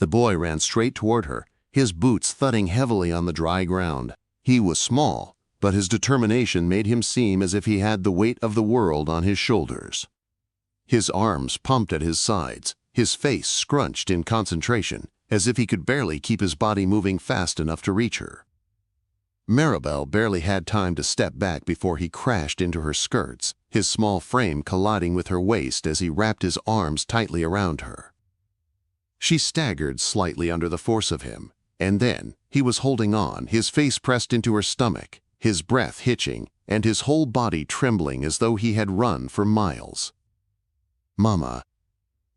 The boy ran straight toward her, his boots thudding heavily on the dry ground. He was small, but his determination made him seem as if he had the weight of the world on his shoulders. His arms pumped at his sides, his face scrunched in concentration, as if he could barely keep his body moving fast enough to reach her. Marabel barely had time to step back before he crashed into her skirts, his small frame colliding with her waist as he wrapped his arms tightly around her. She staggered slightly under the force of him, and then he was holding on, his face pressed into her stomach, his breath hitching, and his whole body trembling as though he had run for miles. "Mama,"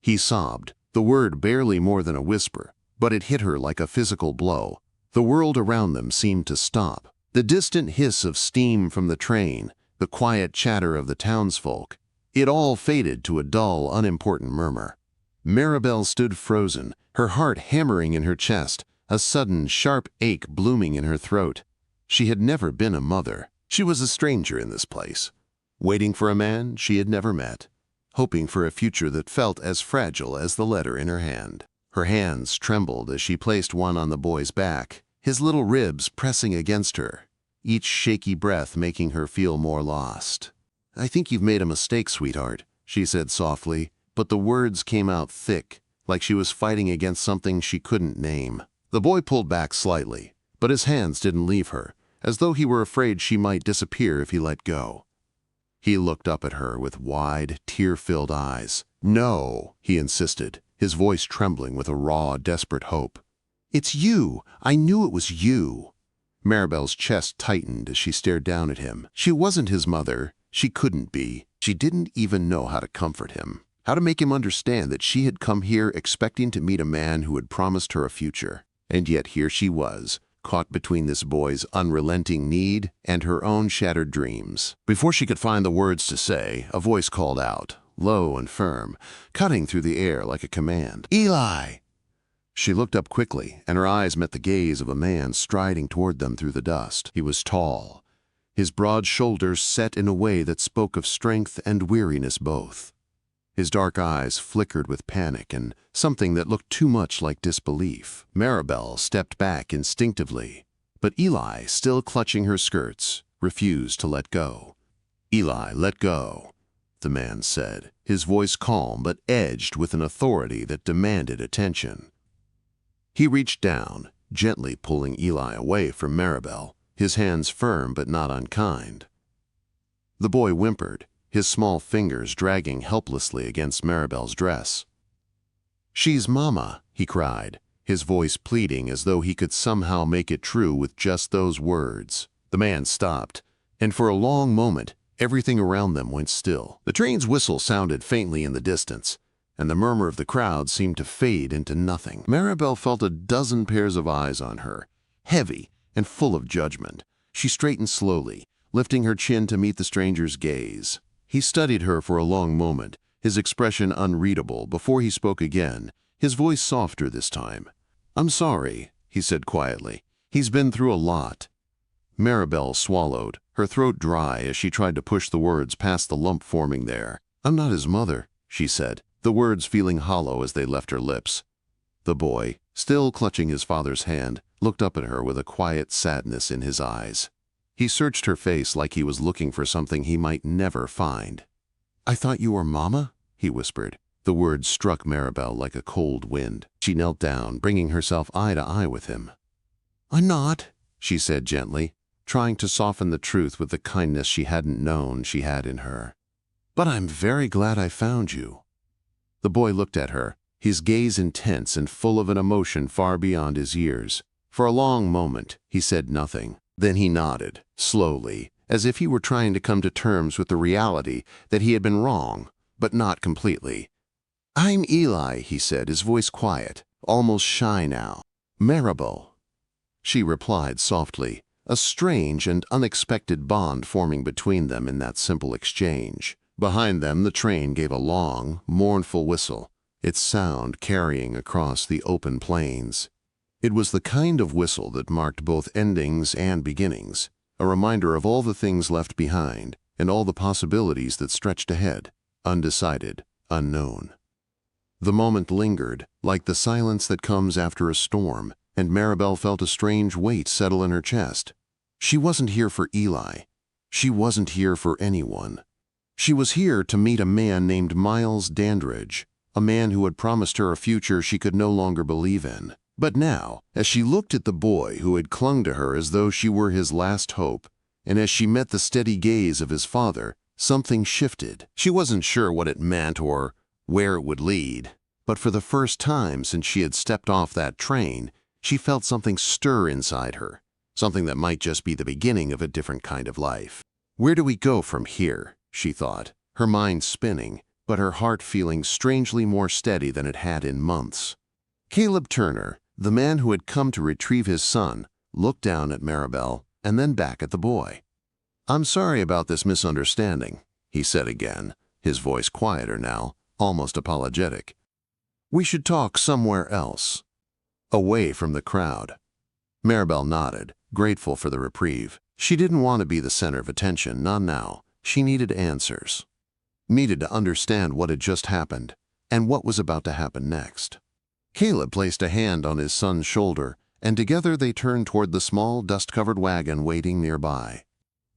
he sobbed, the word barely more than a whisper, but it hit her like a physical blow. The world around them seemed to stop. The distant hiss of steam from the train, the quiet chatter of the townsfolk, it all faded to a dull, unimportant murmur. Marabel stood frozen, her heart hammering in her chest, a sudden, sharp ache blooming in her throat. She had never been a mother. She was a stranger in this place, waiting for a man she had never met, hoping for a future that felt as fragile as the letter in her hand. Her hands trembled as she placed one on the boy's back, his little ribs pressing against her, each shaky breath making her feel more lost. "I think you've made a mistake, sweetheart," she said softly, but the words came out thick, like she was fighting against something she couldn't name. The boy pulled back slightly, but his hands didn't leave her, as though he were afraid she might disappear if he let go. He looked up at her with wide, tear-filled eyes. "No," he insisted, his voice trembling with a raw, desperate hope. "It's you! I knew it was you!" Marabel's chest tightened as she stared down at him. She wasn't his mother. She couldn't be. She didn't even know how to comfort him, how to make him understand that she had come here expecting to meet a man who had promised her a future. And yet here she was, caught between this boy's unrelenting need and her own shattered dreams. Before she could find the words to say, a voice called out, low and firm, cutting through the air like a command. "Eli!" She looked up quickly, and her eyes met the gaze of a man striding toward them through the dust. He was tall, his broad shoulders set in a way that spoke of strength and weariness both. His dark eyes flickered with panic and something that looked too much like disbelief. Marabel stepped back instinctively, but Eli, still clutching her skirts, refused to let go. "Eli, let go," the man said, his voice calm but edged with an authority that demanded attention. He reached down, gently pulling Eli away from Marabel, his hands firm but not unkind. The boy whimpered, his small fingers dragging helplessly against Marabel's dress. "She's Mama," he cried, his voice pleading as though he could somehow make it true with just those words. The man stopped, and for a long moment, everything around them went still. The train's whistle sounded faintly in the distance, and the murmur of the crowd seemed to fade into nothing. Marabel felt a dozen pairs of eyes on her, heavy and full of judgment. She straightened slowly, lifting her chin to meet the stranger's gaze. He studied her for a long moment, his expression unreadable, before he spoke again, his voice softer this time. "I'm sorry," he said quietly. "He's been through a lot." Marabel swallowed, her throat dry as she tried to push the words past the lump forming there. "I'm not his mother," she said, the words feeling hollow as they left her lips. The boy, still clutching his father's hand, looked up at her with a quiet sadness in his eyes. He searched her face like he was looking for something he might never find. "I thought you were Mama?" he whispered. The words struck Marabel like a cold wind. She knelt down, bringing herself eye to eye with him. "I'm not," she said gently, trying to soften the truth with the kindness she hadn't known she had in her. "But I'm very glad I found you." The boy looked at her, his gaze intense and full of an emotion far beyond his years. For a long moment, he said nothing. Then he nodded, slowly, as if he were trying to come to terms with the reality that he had been wrong, but not completely. "I'm Eli," he said, his voice quiet, almost shy now. "Marabel," she replied softly, a strange and unexpected bond forming between them in that simple exchange. Behind them, the train gave a long, mournful whistle, its sound carrying across the open plains. It was the kind of whistle that marked both endings and beginnings, a reminder of all the things left behind and all the possibilities that stretched ahead, undecided, unknown. The moment lingered, like the silence that comes after a storm, and Marabel felt a strange weight settle in her chest. She wasn't here for Eli. She wasn't here for anyone. She was here to meet a man named Miles Dandridge, a man who had promised her a future she could no longer believe in. But now, as she looked at the boy who had clung to her as though she were his last hope, and as she met the steady gaze of his father, something shifted. She wasn't sure what it meant or where it would lead, but for the first time since she had stepped off that train, she felt something stir inside her, something that might just be the beginning of a different kind of life. Where do we go from here? She thought, her mind spinning, but her heart feeling strangely more steady than it had in months. Caleb Turner, the man who had come to retrieve his son, looked down at Marabel and then back at the boy. "I'm sorry about this misunderstanding," he said again, his voice quieter now, almost apologetic. "We should talk somewhere else, away from the crowd." Marabel nodded, grateful for the reprieve. She didn't want to be the center of attention, not now. She needed answers. Needed to understand what had just happened and what was about to happen next. Caleb placed a hand on his son's shoulder, and together they turned toward the small, dust-covered wagon waiting nearby.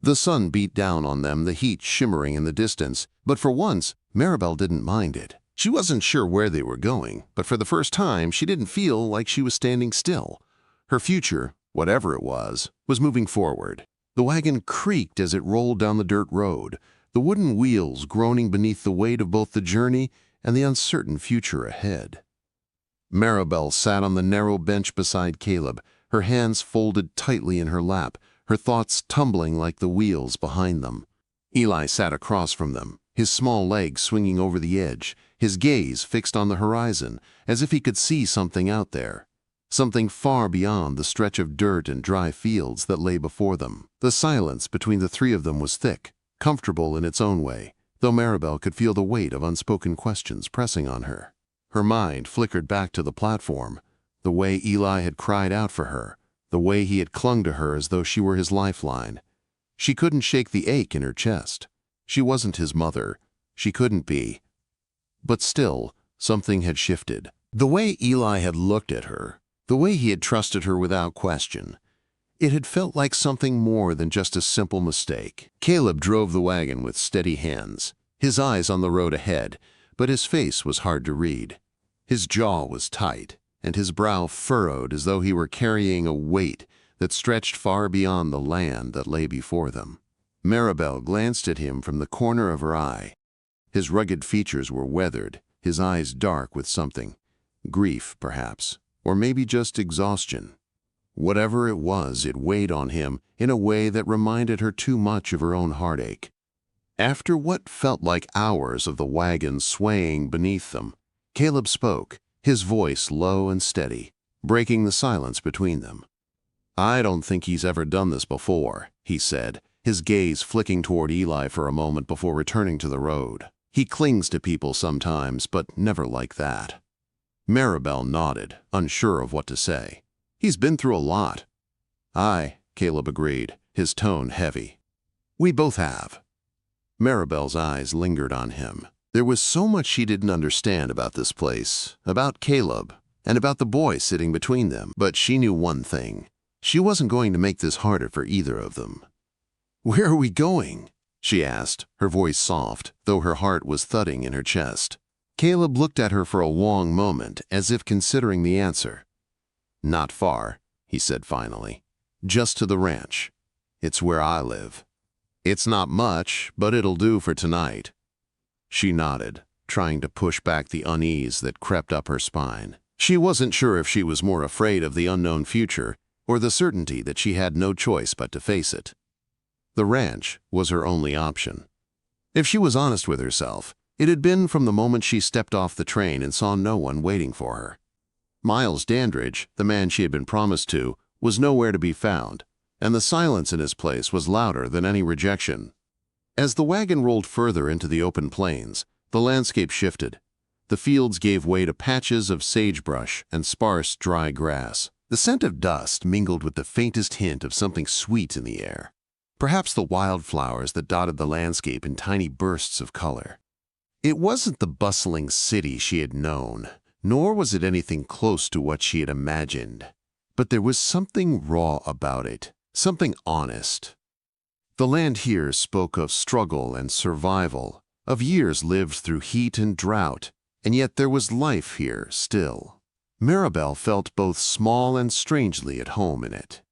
The sun beat down on them, the heat shimmering in the distance, but for once, Marabel didn't mind it. She wasn't sure where they were going, but for the first time, she didn't feel like she was standing still. Her future, whatever it was moving forward. The wagon creaked as it rolled down the dirt road, the wooden wheels groaning beneath the weight of both the journey and the uncertain future ahead. Marabel sat on the narrow bench beside Caleb, her hands folded tightly in her lap, her thoughts tumbling like the wheels behind them. Eli sat across from them, his small legs swinging over the edge, his gaze fixed on the horizon, as if he could see something out there. Something far beyond the stretch of dirt and dry fields that lay before them. The silence between the three of them was thick, comfortable in its own way, though Marabel could feel the weight of unspoken questions pressing on her. Her mind flickered back to the platform, the way Eli had cried out for her, the way he had clung to her as though she were his lifeline. She couldn't shake the ache in her chest. She wasn't his mother. She couldn't be. But still, something had shifted. The way Eli had looked at her, the way he had trusted her without question, it had felt like something more than just a simple mistake. Caleb drove the wagon with steady hands, his eyes on the road ahead, but his face was hard to read. His jaw was tight, and his brow furrowed as though he were carrying a weight that stretched far beyond the land that lay before them. Marabel glanced at him from the corner of her eye. His rugged features were weathered, his eyes dark with something. Grief, perhaps, or maybe just exhaustion. Whatever it was, it weighed on him in a way that reminded her too much of her own heartache. After what felt like hours of the wagon swaying beneath them, Caleb spoke, his voice low and steady, breaking the silence between them. "I don't think he's ever done this before," he said, his gaze flicking toward Eli for a moment before returning to the road. "He clings to people sometimes, but never like that." Marabel nodded, unsure of what to say. "He's been through a lot." "Aye," Caleb agreed, his tone heavy. "We both have." Marabel's eyes lingered on him. There was so much she didn't understand about this place, about Caleb, and about the boy sitting between them, but she knew one thing. She wasn't going to make this harder for either of them. "Where are we going?" she asked, her voice soft, though her heart was thudding in her chest. Caleb looked at her for a long moment, as if considering the answer. "Not far," he said finally. "Just to the ranch. It's where I live. It's not much, but it'll do for tonight." She nodded, trying to push back the unease that crept up her spine. She wasn't sure if she was more afraid of the unknown future or the certainty that she had no choice but to face it. The ranch was her only option. If she was honest with herself, it had been from the moment she stepped off the train and saw no one waiting for her. Miles Dandridge, the man she had been promised to, was nowhere to be found, and the silence in his place was louder than any rejection. As the wagon rolled further into the open plains, the landscape shifted. The fields gave way to patches of sagebrush and sparse, dry grass. The scent of dust mingled with the faintest hint of something sweet in the air. Perhaps the wildflowers that dotted the landscape in tiny bursts of color. It wasn't the bustling city she had known, nor was it anything close to what she had imagined. But there was something raw about it, something honest. The land here spoke of struggle and survival, of years lived through heat and drought, and yet there was life here still. Marabel felt both small and strangely at home in it.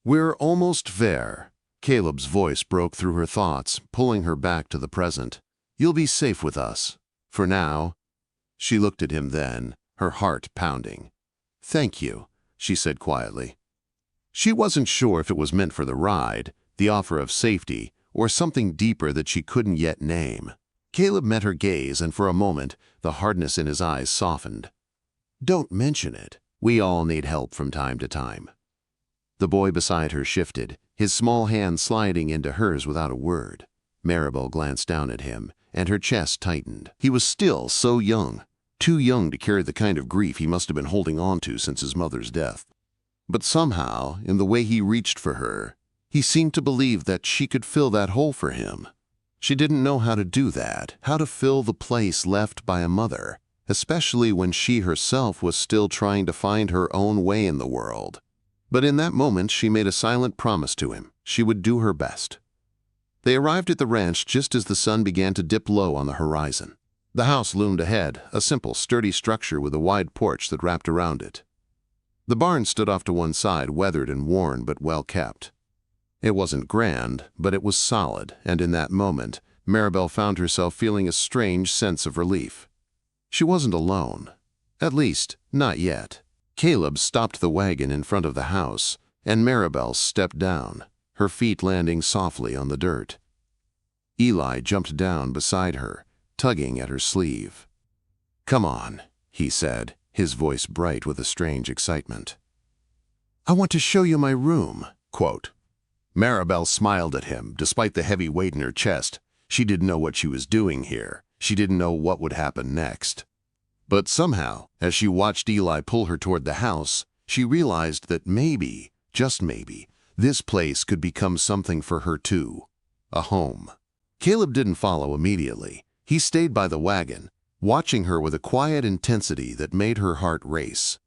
"We're almost there." Caleb's voice broke through her thoughts, pulling her back to the present. "You'll be safe with us. For now." She looked at him then, her heart pounding. "Thank you," she said quietly. She wasn't sure if it was meant for the ride, the offer of safety, or something deeper that she couldn't yet name. Caleb met her gaze, and for a moment, the hardness in his eyes softened. "Don't mention it. We all need help from time to time." The boy beside her shifted, his small hand sliding into hers without a word. Marabel glanced down at him, and her chest tightened. He was still so young, too young to carry the kind of grief he must have been holding on to since his mother's death. But somehow, in the way he reached for her, he seemed to believe that she could fill that hole for him. She didn't know how to do that, how to fill the place left by a mother, especially when she herself was still trying to find her own way in the world. But in that moment, she made a silent promise to him. She would do her best. They arrived at the ranch just as the sun began to dip low on the horizon. The house loomed ahead, a simple, sturdy structure with a wide porch that wrapped around it. The barn stood off to one side, weathered and worn but well kept. It wasn't grand, but it was solid, and in that moment, Marabel found herself feeling a strange sense of relief. She wasn't alone. At least, not yet. Caleb stopped the wagon in front of the house, and Marabel stepped down, her feet landing softly on the dirt. Eli jumped down beside her, tugging at her sleeve. "Come on," he said, his voice bright with a strange excitement. "I want to show you my room." Quote. Marabel smiled at him, despite the heavy weight in her chest. She didn't know what she was doing here. She didn't know what would happen next. But somehow, as she watched Eli pull her toward the house, she realized that maybe, just maybe, this place could become something for her too. A home. Caleb didn't follow immediately. He stayed by the wagon, watching her with a quiet intensity that made her heart race.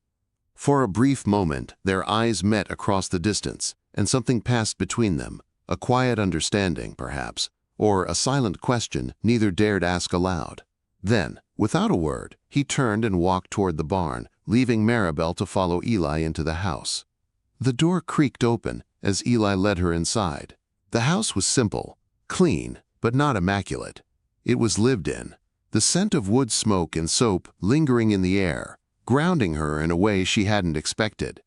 For a brief moment, their eyes met across the distance, and something passed between them, a quiet understanding, perhaps, or a silent question neither dared ask aloud. Then, without a word, he turned and walked toward the barn, leaving Marabel to follow Eli into the house. The door creaked open as Eli led her inside. The house was simple, clean, but not immaculate. It was lived in, the scent of wood smoke and soap lingering in the air, grounding her in a way she hadn't expected.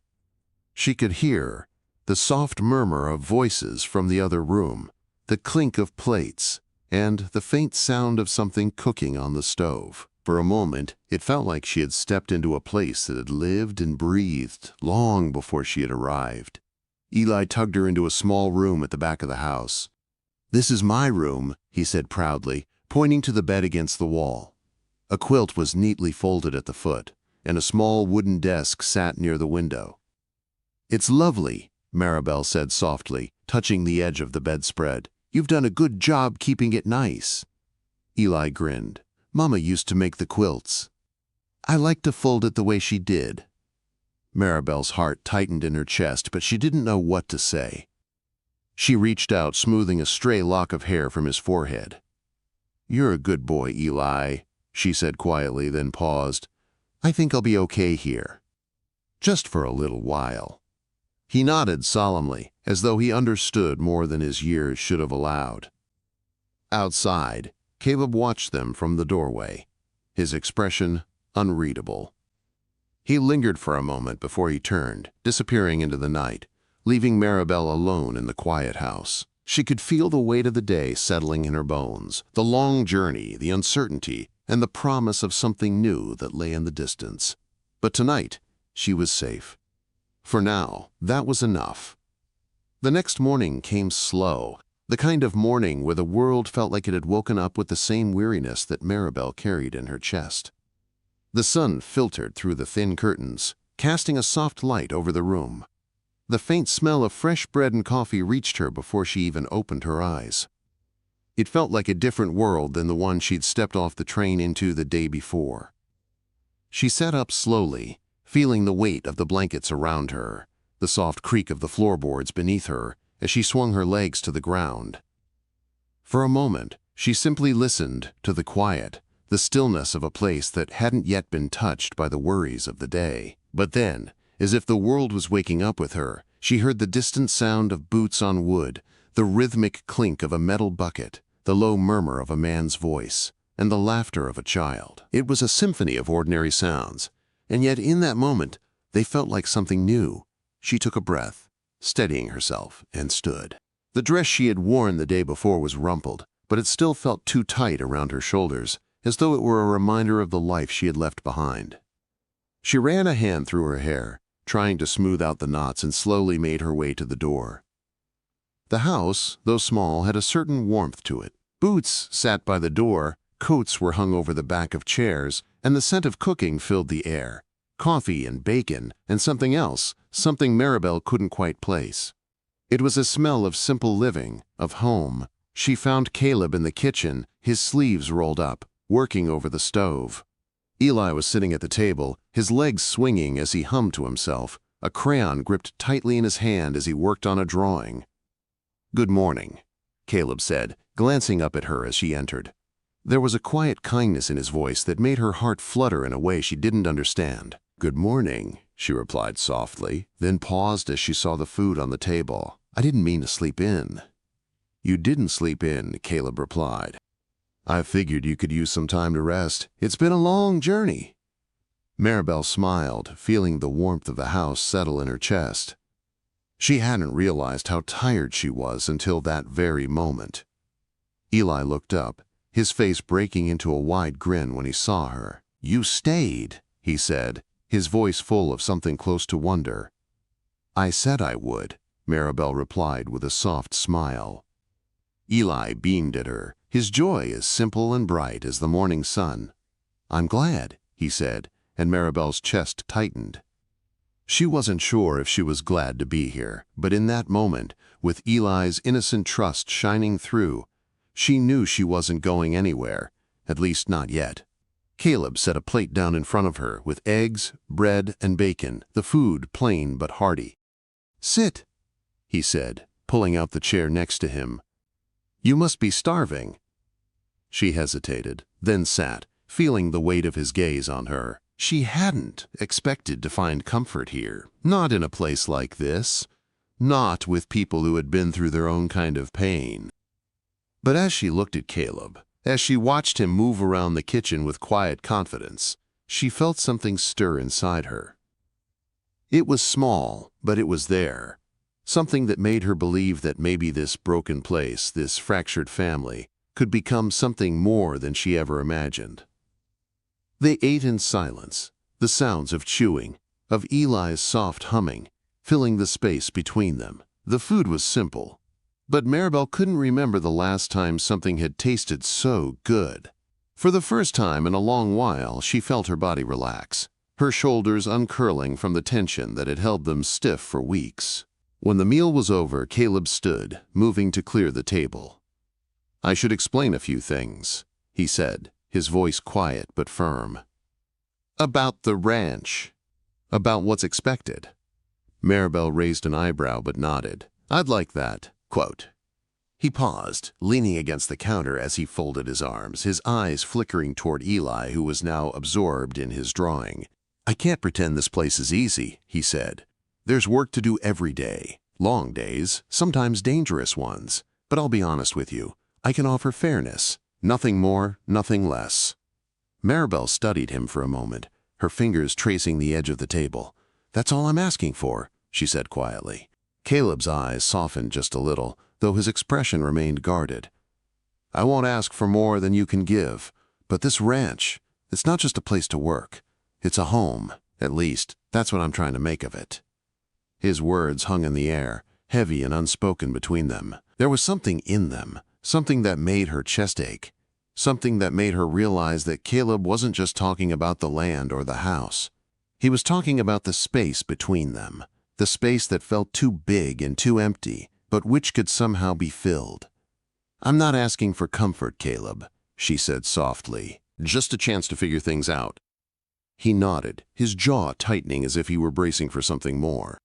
She could hear the soft murmur of voices from the other room, the clink of plates, and the faint sound of something cooking on the stove. For a moment, it felt like she had stepped into a place that had lived and breathed long before she had arrived. Eli tugged her into a small room at the back of the house. "This is my room," he said proudly, pointing to the bed against the wall. A quilt was neatly folded at the foot, and a small wooden desk sat near the window. "It's lovely," Marabel said softly, touching the edge of the bedspread. "You've done a good job keeping it nice." Eli grinned. "Mama used to make the quilts. I like to fold it the way she did." Marabel's heart tightened in her chest, but she didn't know what to say. She reached out, smoothing a stray lock of hair from his forehead. "You're a good boy, Eli," she said quietly, then paused. "I think I'll be okay here. Just for a little while." He nodded solemnly, as though he understood more than his years should have allowed. Outside, Caleb watched them from the doorway, his expression unreadable. He lingered for a moment before he turned, disappearing into the night, leaving Marabel alone in the quiet house. She could feel the weight of the day settling in her bones, the long journey, the uncertainty, and the promise of something new that lay in the distance. But tonight, she was safe. For now, that was enough. The next morning came slow, the kind of morning where the world felt like it had woken up with the same weariness that Marabel carried in her chest. The sun filtered through the thin curtains, casting a soft light over the room. The faint smell of fresh bread and coffee reached her before she even opened her eyes. It felt like a different world than the one she'd stepped off the train into the day before. She sat up slowly, feeling the weight of the blankets around her, the soft creak of the floorboards beneath her as she swung her legs to the ground. For a moment, she simply listened to the quiet, the stillness of a place that hadn't yet been touched by the worries of the day. But then, as if the world was waking up with her, she heard the distant sound of boots on wood, the rhythmic clink of a metal bucket, the low murmur of a man's voice, and the laughter of a child. It was a symphony of ordinary sounds, and yet in that moment, they felt like something new. She took a breath, steadying herself, and stood. The dress she had worn the day before was rumpled, but it still felt too tight around her shoulders, as though it were a reminder of the life she had left behind. She ran a hand through her hair, trying to smooth out the knots, and slowly made her way to the door. The house, though small, had a certain warmth to it. Boots sat by the door, coats were hung over the back of chairs, and the scent of cooking filled the air. Coffee and bacon, and something else, something Marabel couldn't quite place. It was a smell of simple living, of home. She found Caleb in the kitchen, his sleeves rolled up, working over the stove. Eli was sitting at the table, his legs swinging as he hummed to himself, a crayon gripped tightly in his hand as he worked on a drawing. "Good morning," Caleb said, glancing up at her as she entered. There was a quiet kindness in his voice that made her heart flutter in a way she didn't understand. "Good morning," she replied softly, then paused as she saw the food on the table. "I didn't mean to sleep in." "You didn't sleep in," Caleb replied. "I figured you could use some time to rest. It's been a long journey." Marabel smiled, feeling the warmth of the house settle in her chest. She hadn't realized how tired she was until that very moment. Eli looked up, his face breaking into a wide grin when he saw her. "You stayed," he said, his voice full of something close to wonder. "I said I would," Marabel replied with a soft smile. Eli beamed at her, his joy as simple and bright as the morning sun. "I'm glad," he said, and Marabel's chest tightened. She wasn't sure if she was glad to be here, but in that moment, with Eli's innocent trust shining through, she knew she wasn't going anywhere, at least not yet. Caleb set a plate down in front of her with eggs, bread, and bacon, the food plain but hearty. "Sit," he said, pulling out the chair next to him. "You must be starving." She hesitated, then sat, feeling the weight of his gaze on her. She hadn't expected to find comfort here, not in a place like this, not with people who had been through their own kind of pain. But as she looked at Caleb, as she watched him move around the kitchen with quiet confidence, she felt something stir inside her. It was small, but it was there. Something that made her believe that maybe this broken place, this fractured family, could become something more than she ever imagined. They ate in silence, the sounds of chewing, of Eli's soft humming, filling the space between them. The food was simple, but Marabel couldn't remember the last time something had tasted so good. For the first time in a long while, she felt her body relax, her shoulders uncurling from the tension that had held them stiff for weeks. When the meal was over, Caleb stood, moving to clear the table. "I should explain a few things," he said, his voice quiet but firm. "About the ranch. About what's expected." Marabel raised an eyebrow but nodded. "I'd like that. Quote." He paused, leaning against the counter as he folded his arms, his eyes flickering toward Eli, who was now absorbed in his drawing. "I can't pretend this place is easy," he said. "There's work to do every day. Long days, sometimes dangerous ones. But I'll be honest with you. I can offer fairness. Nothing more, nothing less." Marabel studied him for a moment, her fingers tracing the edge of the table. "That's all I'm asking for," she said quietly. Caleb's eyes softened just a little, though his expression remained guarded. "I won't ask for more than you can give, but this ranch, it's not just a place to work. It's a home, at least, that's what I'm trying to make of it." His words hung in the air, heavy and unspoken between them. There was something in them, something that made her chest ache, something that made her realize that Caleb wasn't just talking about the land or the house. He was talking about the space between them, the space that felt too big and too empty, but which could somehow be filled. "I'm not asking for comfort, Caleb," she said softly. "Just a chance to figure things out." He nodded, his jaw tightening as if he were bracing for something more.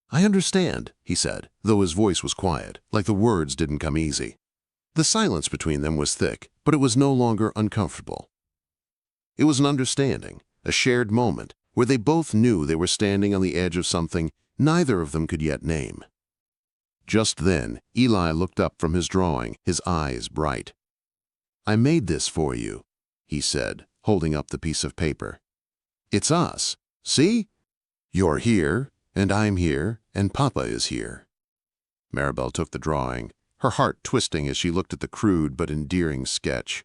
"I understand," he said, though his voice was quiet, like the words didn't come easy. The silence between them was thick, but it was no longer uncomfortable. It was an understanding, a shared moment, where they both knew they were standing on the edge of something neither of them could yet name. Just then, Eli looked up from his drawing, his eyes bright. "I made this for you," he said, holding up the piece of paper. "It's us. See? You're here, and I'm here, and Papa is here." Marabel took the drawing, her heart twisting as she looked at the crude but endearing sketch.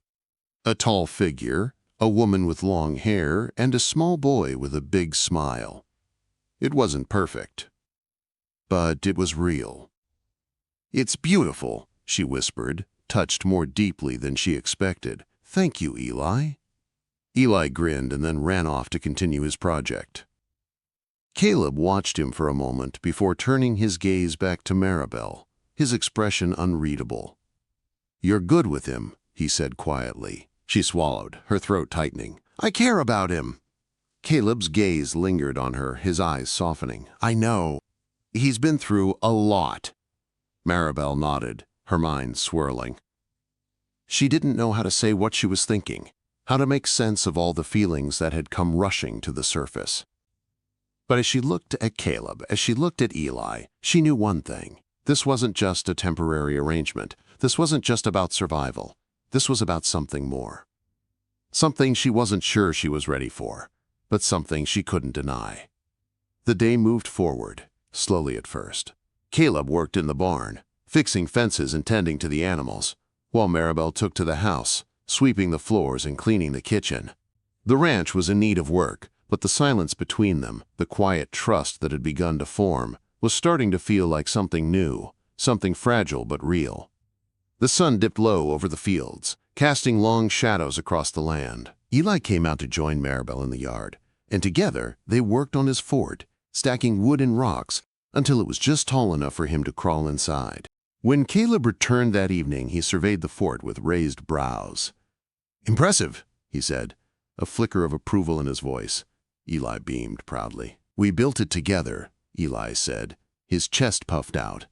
A tall figure, a woman with long hair, and a small boy with a big smile. It wasn't perfect, but it was real. "It's beautiful," she whispered, touched more deeply than she expected. "Thank you, Eli." Eli grinned and then ran off to continue his project. Caleb watched him for a moment before turning his gaze back to Marabel, his expression unreadable. "You're good with him," he said quietly. She swallowed, her throat tightening. "I care about him." Caleb's gaze lingered on her, his eyes softening. "I know. He's been through a lot." Marabel nodded, her mind swirling. She didn't know how to say what she was thinking, how to make sense of all the feelings that had come rushing to the surface. But as she looked at Caleb, as she looked at Eli, she knew one thing. This wasn't just a temporary arrangement. This wasn't just about survival. This was about something more. Something she wasn't sure she was ready for, but something she couldn't deny. The day moved forward, slowly at first. Caleb worked in the barn, fixing fences and tending to the animals, while Marabel took to the house, sweeping the floors and cleaning the kitchen. The ranch was in need of work, but the silence between them, the quiet trust that had begun to form, was starting to feel like something new, something fragile but real. The sun dipped low over the fields, casting long shadows across the land. Eli came out to join Marabel in the yard, and together they worked on his fort, stacking wood and rocks until it was just tall enough for him to crawl inside. When Caleb returned that evening, he surveyed the fort with raised brows. "Impressive," he said, a flicker of approval in his voice. Eli beamed proudly. "We built it together," Eli said, his chest puffed out.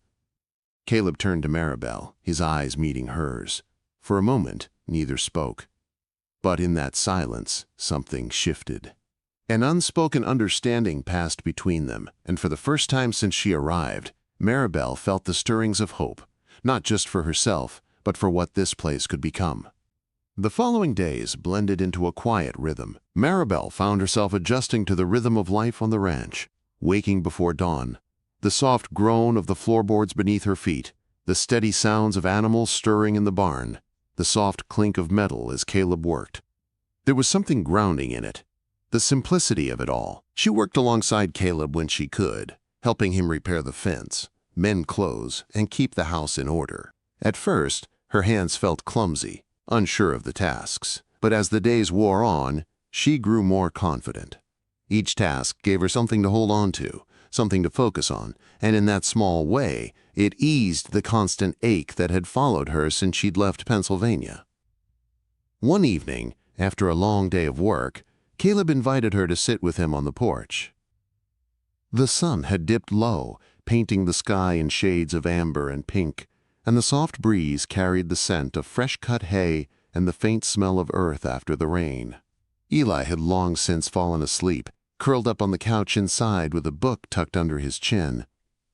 Caleb turned to Marabel, his eyes meeting hers. For a moment, neither spoke. But in that silence, something shifted. An unspoken understanding passed between them, and for the first time since she arrived, Marabel felt the stirrings of hope, not just for herself, but for what this place could become. The following days blended into a quiet rhythm. Marabel found herself adjusting to the rhythm of life on the ranch, waking before dawn, the soft groan of the floorboards beneath her feet, the steady sounds of animals stirring in the barn, the soft clink of metal as Caleb worked. There was something grounding in it, the simplicity of it all. She worked alongside Caleb when she could, helping him repair the fence, mend clothes, and keep the house in order. At first, her hands felt clumsy, unsure of the tasks, but as the days wore on, she grew more confident. Each task gave her something to hold on to, something to focus on, and in that small way, it eased the constant ache that had followed her since she'd left Pennsylvania. One evening, after a long day of work, Caleb invited her to sit with him on the porch. The sun had dipped low, painting the sky in shades of amber and pink, and the soft breeze carried the scent of fresh-cut hay and the faint smell of earth after the rain. Eli had long since fallen asleep, curled up on the couch inside with a book tucked under his chin.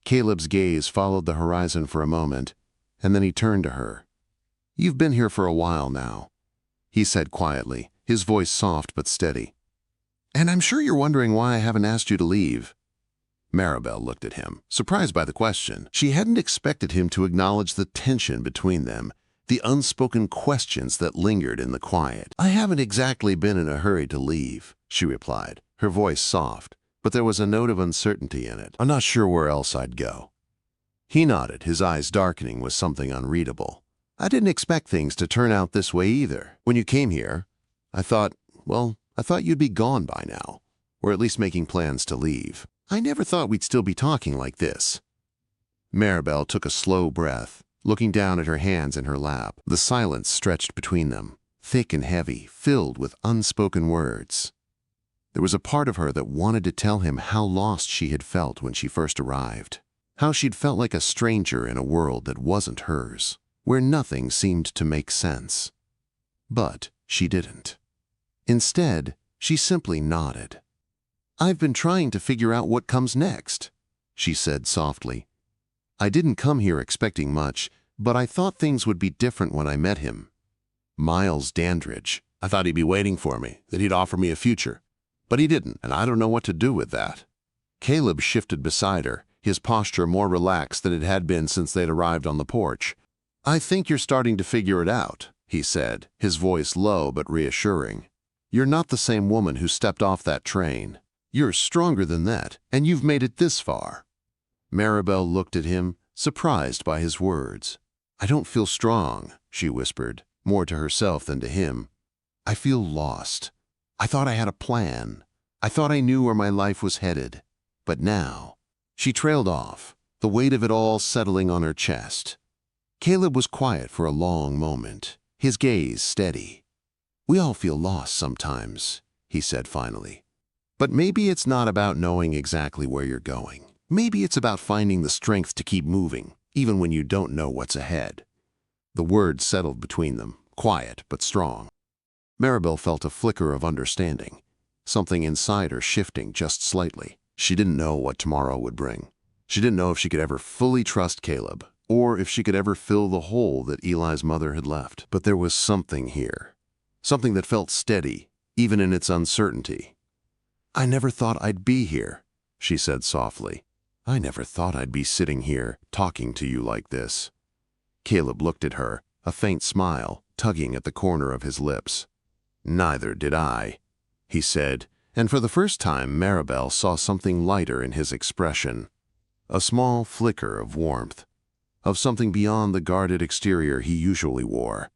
Caleb's gaze followed the horizon for a moment, and then he turned to her. "You've been here for a while now," he said quietly, his voice soft but steady. "And I'm sure you're wondering why I haven't asked you to leave." Marabel looked at him, surprised by the question. She hadn't expected him to acknowledge the tension between them, the unspoken questions that lingered in the quiet. "I haven't exactly been in a hurry to leave," she replied, her voice soft, but there was a note of uncertainty in it. "I'm not sure where else I'd go." He nodded, his eyes darkening with something unreadable. "I didn't expect things to turn out this way either. When you came here, I thought you'd be gone by now, or at least making plans to leave. I never thought we'd still be talking like this." Marabel took a slow breath, looking down at her hands in her lap. The silence stretched between them, thick and heavy, filled with unspoken words. There was a part of her that wanted to tell him how lost she had felt when she first arrived, how she'd felt like a stranger in a world that wasn't hers, where nothing seemed to make sense. But she didn't. Instead, she simply nodded. "I've been trying to figure out what comes next," she said softly. "I didn't come here expecting much, but I thought things would be different when I met him. Miles Dandridge. I thought he'd be waiting for me, that he'd offer me a future. But he didn't, and I don't know what to do with that." Caleb shifted beside her, his posture more relaxed than it had been since they'd arrived on the porch. "I think you're starting to figure it out," he said, his voice low but reassuring. "You're not the same woman who stepped off that train. You're stronger than that, and you've made it this far." Marabel looked at him, surprised by his words. "I don't feel strong," she whispered, more to herself than to him. "I feel lost. I thought I had a plan. I thought I knew where my life was headed. But now—" She trailed off, the weight of it all settling on her chest. Caleb was quiet for a long moment, his gaze steady. "We all feel lost sometimes," he said finally. "But maybe it's not about knowing exactly where you're going. Maybe it's about finding the strength to keep moving, even when you don't know what's ahead." The words settled between them, quiet but strong. Marabel felt a flicker of understanding, something inside her shifting just slightly. She didn't know what tomorrow would bring. She didn't know if she could ever fully trust Caleb, or if she could ever fill the hole that Eli's mother had left. But there was something here, something that felt steady, even in its uncertainty. "I never thought I'd be here," she said softly. "I never thought I'd be sitting here, talking to you like this." Caleb looked at her, a faint smile tugging at the corner of his lips. "Neither did I," he said, and for the first time Marabel saw something lighter in his expression, a small flicker of warmth, of something beyond the guarded exterior he usually wore.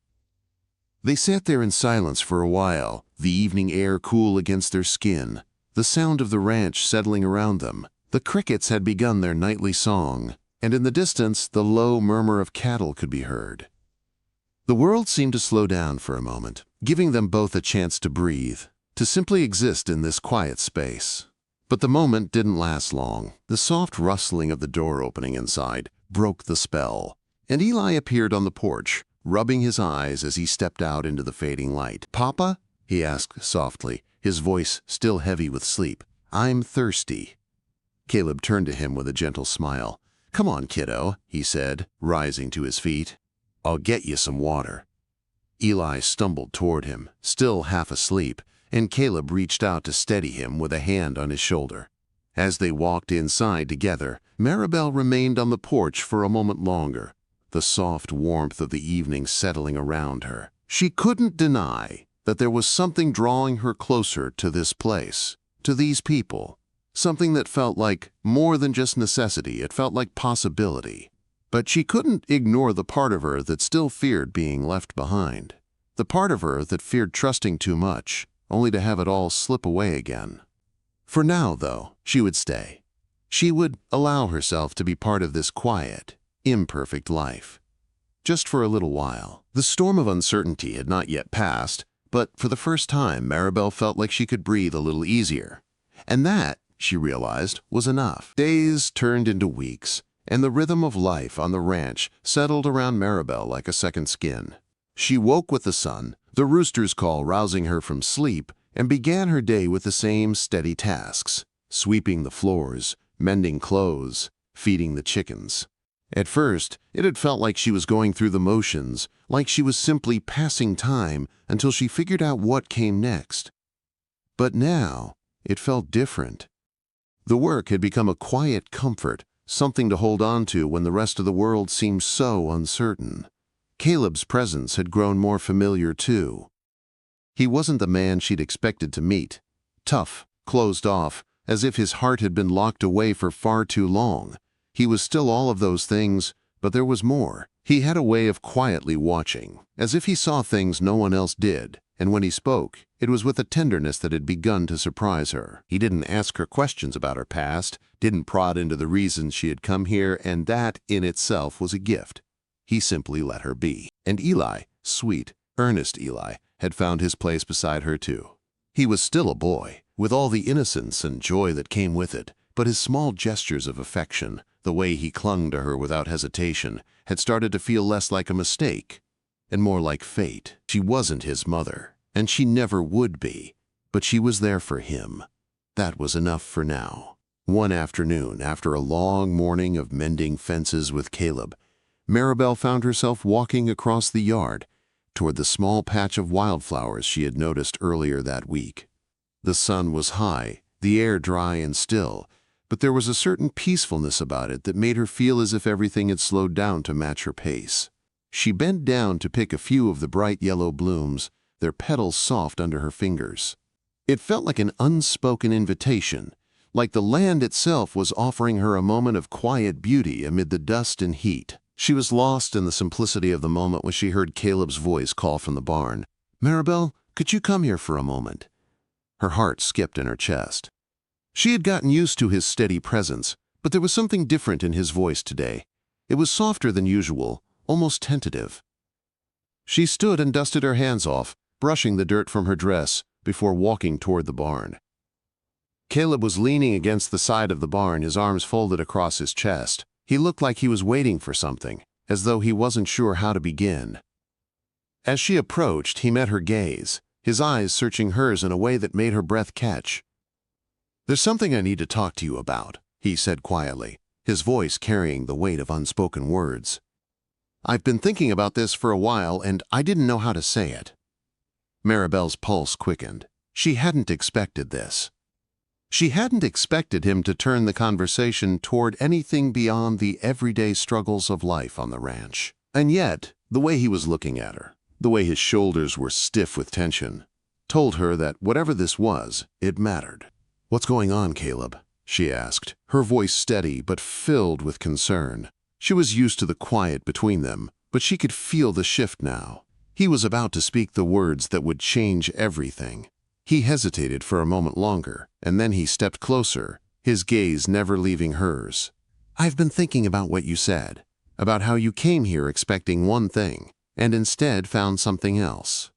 They sat there in silence for a while, the evening air cool against their skin, the sound of the ranch settling around them. The crickets had begun their nightly song, and in the distance the low murmur of cattle could be heard. The world seemed to slow down for a moment, giving them both a chance to breathe, to simply exist in this quiet space. But the moment didn't last long. The soft rustling of the door opening inside broke the spell, and Eli appeared on the porch, rubbing his eyes as he stepped out into the fading light. "Papa?" he asked softly, his voice still heavy with sleep. "I'm thirsty." Caleb turned to him with a gentle smile. "Come on, kiddo," he said, rising to his feet. "I'll get you some water." Eli stumbled toward him, still half asleep, and Caleb reached out to steady him with a hand on his shoulder. As they walked inside together, Marabel remained on the porch for a moment longer, the soft warmth of the evening settling around her. She couldn't deny that there was something drawing her closer to this place, to these people, something that felt like more than just necessity. It felt like possibility. But she couldn't ignore the part of her that still feared being left behind, the part of her that feared trusting too much, only to have it all slip away again. For now, though, she would stay. She would allow herself to be part of this quiet, imperfect life. Just for a little while. The storm of uncertainty had not yet passed, but for the first time Marabel felt like she could breathe a little easier. And that, she realized, was enough. Days turned into weeks, and the rhythm of life on the ranch settled around Marabel like a second skin. She woke with the sun, the rooster's call rousing her from sleep, and began her day with the same steady tasks, sweeping the floors, mending clothes, feeding the chickens. At first, it had felt like she was going through the motions, like she was simply passing time until she figured out what came next. But now, it felt different. The work had become a quiet comfort, something to hold on to when the rest of the world seemed so uncertain. Caleb's presence had grown more familiar too. He wasn't the man she'd expected to meet. Tough, closed off, as if his heart had been locked away for far too long. He was still all of those things, but there was more. He had a way of quietly watching, as if he saw things no one else did, and when he spoke, it was with a tenderness that had begun to surprise her. He didn't ask her questions about her past, didn't prod into the reasons she had come here, and that in itself was a gift. He simply let her be. And Eli, sweet, earnest Eli, had found his place beside her too. He was still a boy, with all the innocence and joy that came with it, but his small gestures of affection, the way he clung to her without hesitation, had started to feel less like a mistake and more like fate. She wasn't his mother, and she never would be, but she was there for him. That was enough for now. One afternoon, after a long morning of mending fences with Caleb, Marabel found herself walking across the yard toward the small patch of wildflowers she had noticed earlier that week. The sun was high, the air dry and still, but there was a certain peacefulness about it that made her feel as if everything had slowed down to match her pace. She bent down to pick a few of the bright yellow blooms, their petals soft under her fingers. It felt like an unspoken invitation, like the land itself was offering her a moment of quiet beauty amid the dust and heat. She was lost in the simplicity of the moment when she heard Caleb's voice call from the barn. "Marabel, could you come here for a moment?" Her heart skipped in her chest. She had gotten used to his steady presence, but there was something different in his voice today. It was softer than usual, almost tentative. She stood and dusted her hands off, brushing the dirt from her dress, before walking toward the barn. Caleb was leaning against the side of the barn, his arms folded across his chest. He looked like he was waiting for something, as though he wasn't sure how to begin. As she approached, he met her gaze, his eyes searching hers in a way that made her breath catch. "There's something I need to talk to you about," he said quietly, his voice carrying the weight of unspoken words. "I've been thinking about this for a while, and I didn't know how to say it." Marabel's pulse quickened. She hadn't expected this. She hadn't expected him to turn the conversation toward anything beyond the everyday struggles of life on the ranch. And yet, the way he was looking at her, the way his shoulders were stiff with tension, told her that whatever this was, it mattered. "What's going on, Caleb?" she asked, her voice steady but filled with concern. She was used to the quiet between them, but she could feel the shift now. He was about to speak the words that would change everything. He hesitated for a moment longer, and then he stepped closer, his gaze never leaving hers. "I've been thinking about what you said, about how you came here expecting one thing, and instead found something else."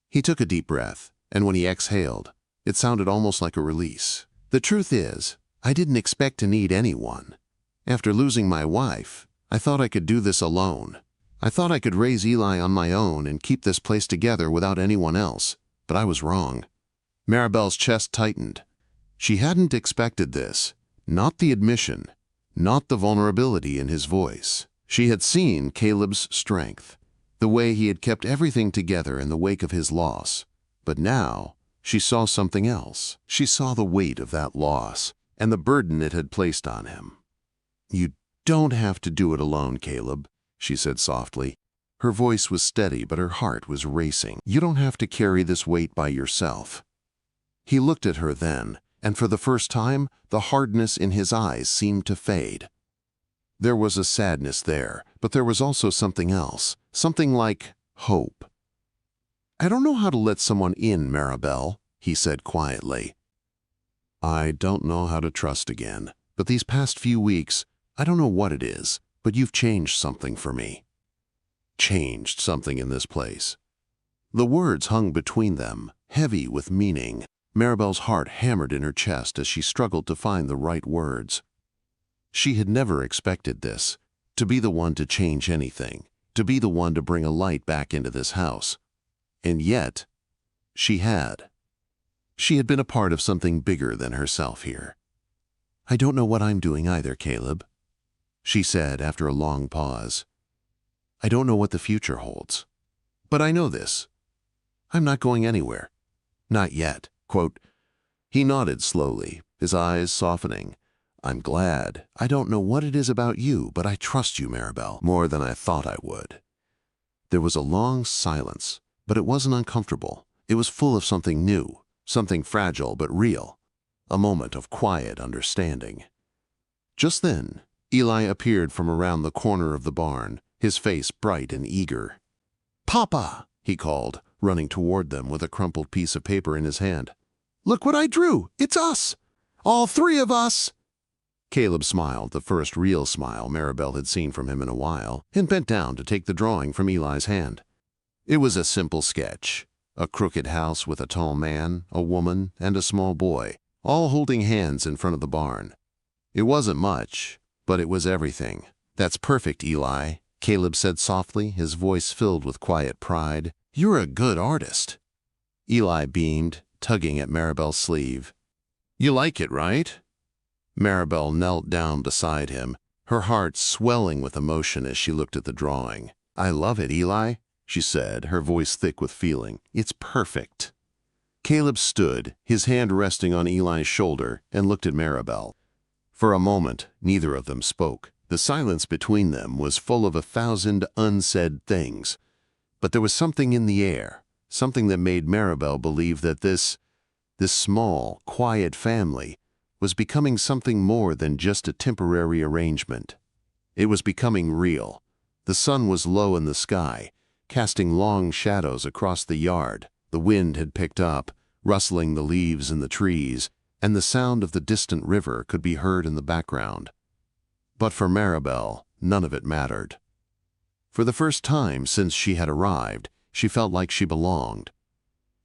He took a deep breath, and when he exhaled, it sounded almost like a release. "The truth is, I didn't expect to need anyone. After losing my wife, I thought I could do this alone. I thought I could raise Eli on my own and keep this place together without anyone else, but I was wrong." Marabel's chest tightened. She hadn't expected this, not the admission, not the vulnerability in his voice. She had seen Caleb's strength, the way he had kept everything together in the wake of his loss. But now, she saw something else. She saw the weight of that loss and the burden it had placed on him. "You don't have to do it alone, Caleb," she said softly. Her voice was steady, but her heart was racing. "You don't have to carry this weight by yourself." He looked at her then, and for the first time, the hardness in his eyes seemed to fade. There was a sadness there, but there was also something else, something like hope. "I don't know how to let someone in, Marabel," he said quietly. "I don't know how to trust again, but these past few weeks, I don't know what it is, but you've changed something for me." Changed something in this place. The words hung between them, heavy with meaning. Marabel's heart hammered in her chest as she struggled to find the right words. She had never expected this, to be the one to change anything, to be the one to bring a light back into this house. And yet, she had. She had been a part of something bigger than herself here. "I don't know what I'm doing either, Caleb," she said after a long pause. "I don't know what the future holds. But I know this. I'm not going anywhere. Not yet." Quote, he nodded slowly, his eyes softening. "I'm glad. I don't know what it is about you, but I trust you, Marabel, more than I thought I would." There was a long silence, but it wasn't uncomfortable. It was full of something new, something fragile but real, a moment of quiet understanding. Just then, Eli appeared from around the corner of the barn, his face bright and eager. "Papa," he called, running toward them with a crumpled piece of paper in his hand. "Look what I drew! It's us! All three of us!" Caleb smiled, the first real smile Marabel had seen from him in a while, and bent down to take the drawing from Eli's hand. It was a simple sketch. A crooked house with a tall man, a woman, and a small boy, all holding hands in front of the barn. It wasn't much, but it was everything. "That's perfect, Eli," Caleb said softly, his voice filled with quiet pride. "You're a good artist." Eli beamed, tugging at Marabel's sleeve. "You like it, right?" Marabel knelt down beside him, her heart swelling with emotion as she looked at the drawing. "I love it, Eli," she said, her voice thick with feeling. "It's perfect." Caleb stood, his hand resting on Eli's shoulder, and looked at Marabel. For a moment, neither of them spoke. The silence between them was full of 1,000 unsaid things. But there was something in the air, something that made Marabel believe that this small, quiet family was becoming something more than just a temporary arrangement. It was becoming real. The sun was low in the sky, casting long shadows across the yard. The wind had picked up, rustling the leaves in the trees, and the sound of the distant river could be heard in the background. But for Marabel, none of it mattered. For the first time since she had arrived, she felt like she belonged.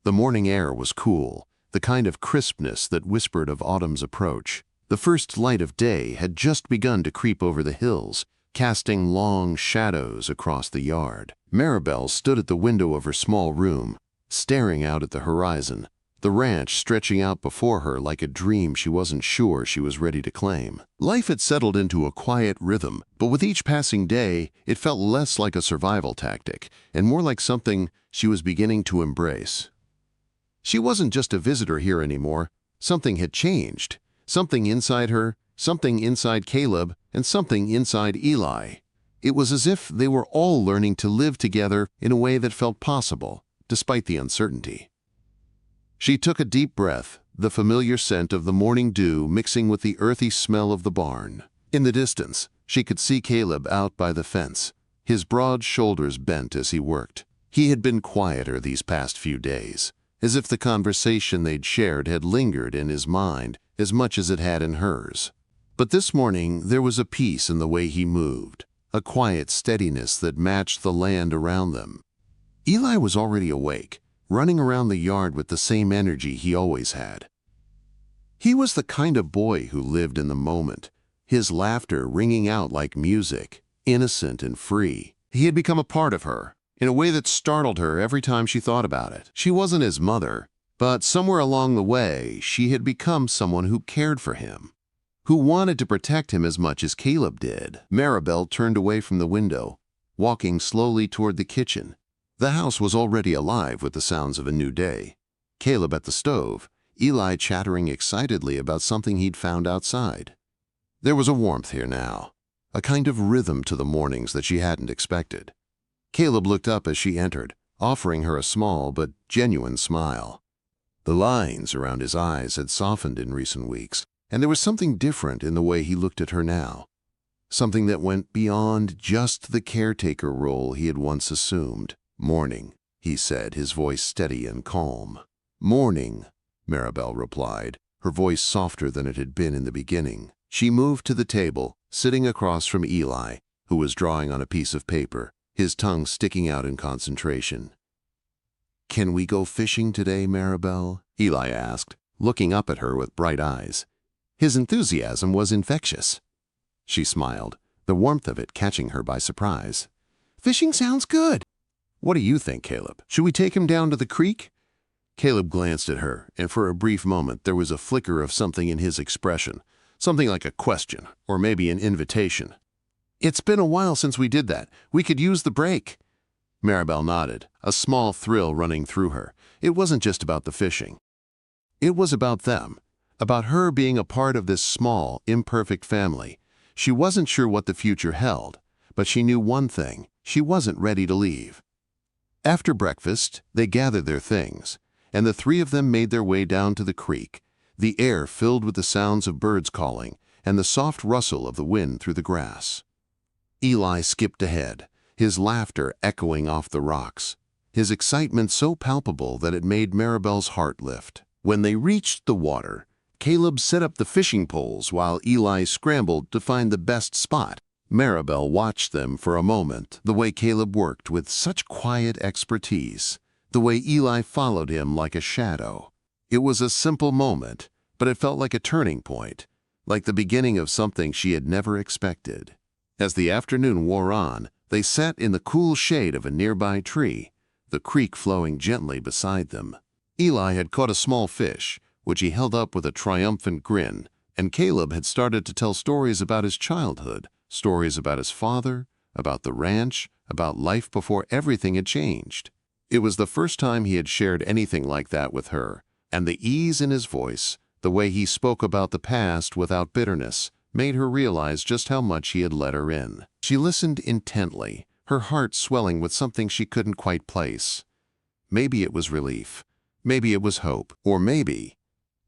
The morning air was cool, the kind of crispness that whispered of autumn's approach. The first light of day had just begun to creep over the hills, casting long shadows across the yard. Marabel stood at the window of her small room, staring out at the horizon, the ranch stretching out before her like a dream she wasn't sure she was ready to claim. Life had settled into a quiet rhythm, but with each passing day, it felt less like a survival tactic and more like something she was beginning to embrace. She wasn't just a visitor here anymore. Something had changed. Something inside her, something inside Caleb, and something inside Eli. It was as if they were all learning to live together in a way that felt possible, despite the uncertainty. She took a deep breath, the familiar scent of the morning dew mixing with the earthy smell of the barn. In the distance, she could see Caleb out by the fence, his broad shoulders bent as he worked. He had been quieter these past few days, as if the conversation they'd shared had lingered in his mind as much as it had in hers. But this morning there was a peace in the way he moved, a quiet steadiness that matched the land around them. Eli was already awake, running around the yard with the same energy he always had. He was the kind of boy who lived in the moment, his laughter ringing out like music, innocent and free. He had become a part of her, in a way that startled her every time she thought about it. She wasn't his mother, but somewhere along the way, she had become someone who cared for him, who wanted to protect him as much as Caleb did. Marabel turned away from the window, walking slowly toward the kitchen. The house was already alive with the sounds of a new day. Caleb at the stove, Eli chattering excitedly about something he'd found outside. There was a warmth here now, a kind of rhythm to the mornings that she hadn't expected. Caleb looked up as she entered, offering her a small but genuine smile. The lines around his eyes had softened in recent weeks, and there was something different in the way he looked at her now. Something that went beyond just the caretaker role he had once assumed. "Morning," he said, his voice steady and calm. "Morning," Marabel replied, her voice softer than it had been in the beginning. She moved to the table, sitting across from Eli, who was drawing on a piece of paper, his tongue sticking out in concentration. "Can we go fishing today, Marabel?" Eli asked, looking up at her with bright eyes. His enthusiasm was infectious. She smiled, the warmth of it catching her by surprise. "Fishing sounds good." "What do you think, Caleb? Should we take him down to the creek?" Caleb glanced at her, and for a brief moment there was a flicker of something in his expression, something like a question, or maybe an invitation. "It's been a while since we did that. We could use the break." Marabel nodded, a small thrill running through her. It wasn't just about the fishing. It was about them, about her being a part of this small, imperfect family. She wasn't sure what the future held, but she knew one thing: she wasn't ready to leave. After breakfast, they gathered their things, and the three of them made their way down to the creek, the air filled with the sounds of birds calling and the soft rustle of the wind through the grass. Eli skipped ahead, his laughter echoing off the rocks, his excitement so palpable that it made Marabel's heart lift. When they reached the water, Caleb set up the fishing poles while Eli scrambled to find the best spot. Marabel watched them for a moment, the way Caleb worked with such quiet expertise, the way Eli followed him like a shadow. It was a simple moment, but it felt like a turning point, like the beginning of something she had never expected. As the afternoon wore on, they sat in the cool shade of a nearby tree, the creek flowing gently beside them. Eli had caught a small fish, which he held up with a triumphant grin, and Caleb had started to tell stories about his childhood, stories about his father, about the ranch, about life before everything had changed. It was the first time he had shared anything like that with her, and the ease in his voice, the way he spoke about the past without bitterness, made her realize just how much he had let her in. She listened intently, her heart swelling with something she couldn't quite place. Maybe it was relief, maybe it was hope, or maybe,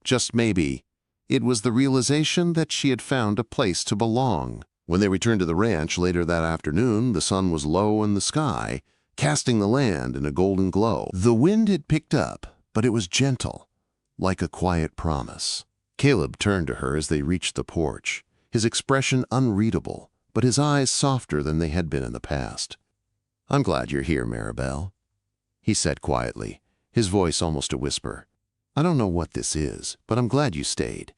just maybe, it was the realization that she had found a place to belong. When they returned to the ranch later that afternoon, the sun was low in the sky, casting the land in a golden glow. The wind had picked up, but it was gentle, like a quiet promise. Caleb turned to her as they reached the porch, his expression unreadable, but his eyes softer than they had been in the past. "I'm glad you're here, Marabel," he said quietly, his voice almost a whisper. "I don't know what this is, but I'm glad you stayed."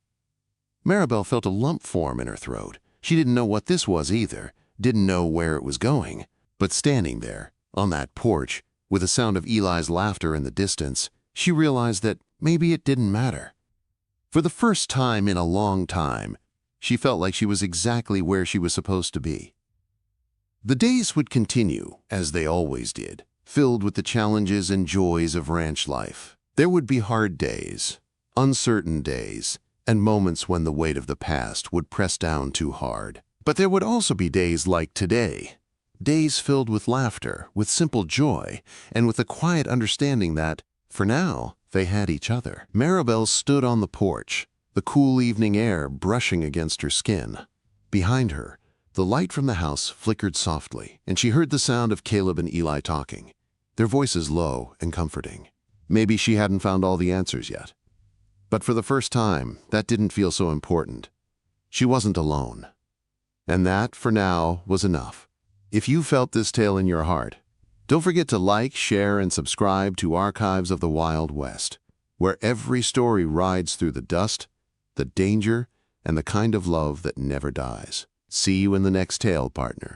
Marabel felt a lump form in her throat. She didn't know what this was either, didn't know where it was going. But standing there, on that porch, with the sound of Eli's laughter in the distance, she realized that maybe it didn't matter. For the first time in a long time, she felt like she was exactly where she was supposed to be. The days would continue, as they always did, filled with the challenges and joys of ranch life. There would be hard days, uncertain days, and moments when the weight of the past would press down too hard. But there would also be days like today, days filled with laughter, with simple joy, and with a quiet understanding that, for now, they had each other. Marabel stood on the porch, the cool evening air brushing against her skin. Behind her, the light from the house flickered softly, and she heard the sound of Caleb and Eli talking, their voices low and comforting. Maybe she hadn't found all the answers yet. But for the first time, that didn't feel so important. She wasn't alone. And that, for now, was enough. If you felt this tale in your heart, don't forget to like, share, and subscribe to Archives of the Wild West, where every story rides through the dust, the danger, and the kind of love that never dies. See you in the next tale, partner.